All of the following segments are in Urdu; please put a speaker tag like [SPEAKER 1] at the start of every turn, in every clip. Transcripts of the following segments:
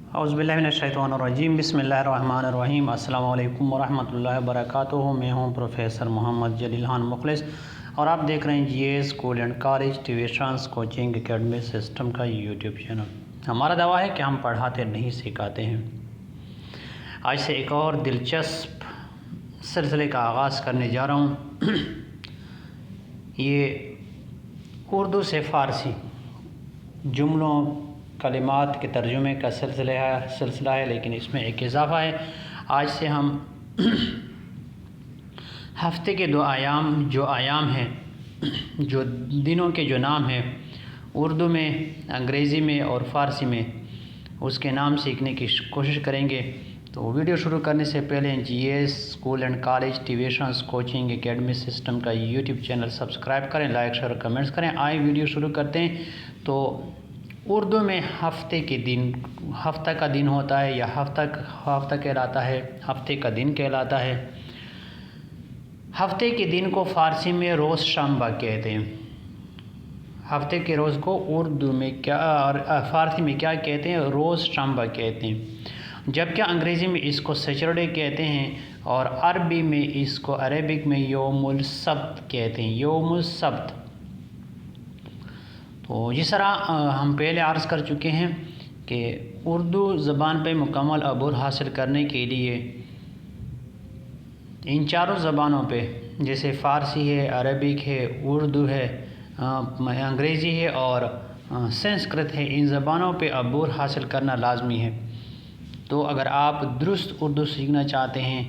[SPEAKER 1] اعوذ باللہ من الشیطان الرجیم بسم اللہ الرحمن الرحیم السلام علیکم ورحمۃ اللہ وبرکاتہ۔ میں ہوں پروفیسر محمد جلیل خان مخلص اور آپ دیکھ رہے ہیں G A School and College Tuitions Coaching Academy System کا یوٹیوب چینل۔ ہمارا دعویٰ ہے کہ ہم پڑھاتے نہیں سکھاتے ہیں۔ آج سے ایک اور دلچسپ سلسلے کا آغاز کرنے جا رہا ہوں۔ یہ اردو سے فارسی جملوں کلمات کے ترجمے کا سلسلہ ہے، لیکن اس میں ایک اضافہ ہے۔ آج سے ہم ہفتے کے دو ایام ہیں، جو دنوں کے جو نام ہیں اردو میں، انگریزی میں اور فارسی میں، اس کے نام سیکھنے کی کوشش کریں گے۔ تو ویڈیو شروع کرنے سے پہلے G A School and College Tuitions Coaching Academy System کا یوٹیوب چینل سبسکرائب کریں، لائک شیئر اور کمنٹس کریں۔ آئے ویڈیو شروع کرتے ہیں۔ تو اردو میں ہفتہ کا دن ہوتا ہے یا ہفتہ کہلاتا ہے، ہفتے کا دن کہلاتا ہے۔ ہفتے کے دن کو فارسی میں روز شنبہ کہتے ہیں۔ ہفتے کے روز کو اردو میں فارسی میں کیا کہتے ہیں؟ روز شنبہ کہتے ہیں، جبکہ انگریزی میں اس کو سیچرڈے کہتے ہیں اور عربی میں اس کو عربک میں یوم السبت کہتے ہیں، یوم السبت۔ تو جس طرح ہم پہلے عرض کر چکے ہیں کہ اردو زبان پہ مکمل عبور حاصل کرنے کے لیے ان چاروں زبانوں پہ، جیسے فارسی ہے، عربک ہے، اردو ہے، انگریزی ہے اور سنسکرت ہے، ان زبانوں پہ عبور حاصل کرنا لازمی ہے۔ تو اگر آپ درست اردو سیکھنا چاہتے ہیں،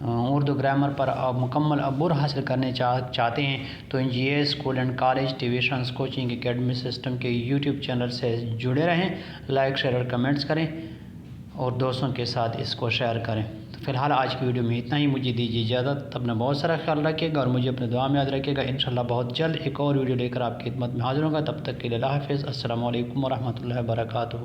[SPEAKER 1] اردو گرامر پر مکمل عبور حاصل کرنے چاہتے ہیں، تو G A School and College Tuitions Coaching Academy System کے یوٹیوب چینل سے جڑے رہیں، لائک شیئر اور کمنٹس کریں اور دوستوں کے ساتھ اس کو شیئر کریں۔ تو فی الحال آج کی ویڈیو میں اتنا ہی، مجھے دیجیے اجازت۔ اپنا بہت سارا خیال رکھیے گا اور مجھے اپنے دعا میں یاد رکھیے گا۔ انشاءاللہ بہت جلد ایک اور ویڈیو لے کر آپ کی خدمت میں حاضر ہوں گا۔ تب تک کے لیے اللہ حافظ، السلام علیکم ورحمۃ اللہ وبرکاتہ۔